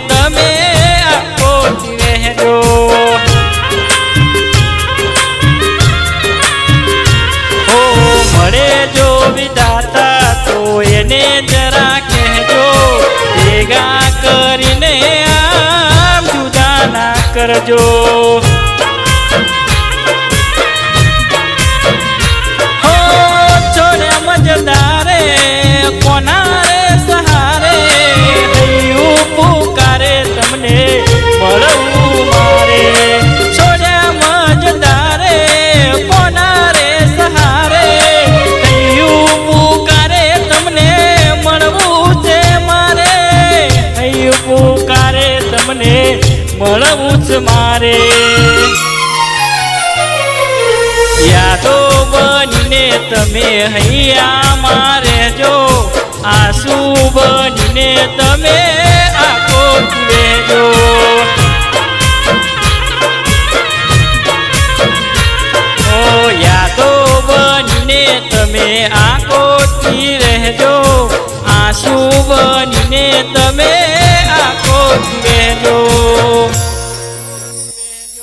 તમે આખો રહેજો। હો મળે જો વિધાતા તો એને જરા કહેજો, ભેગા કરીને આમ જુદા ના કરજો। હો છોડ્યા મજદારે કોના રે સહારે, હૈયું પુકારે તમને મળવું મારે। છોડ્યા મજદારે કોના રે સહારે, હૈયું પુકારે તમને મળવું છે મારે। હૈયું પુકારે તમને મળવું છે મારે। યાદો બનીને તમે હૈયામાં રહેજો, આંસુ બનીને તમે આંખો રહેજો। ઓ યાદો બનીને તમે આંખોથી રહેજો, આંસુ બનીને તમે આંખો રહેજો।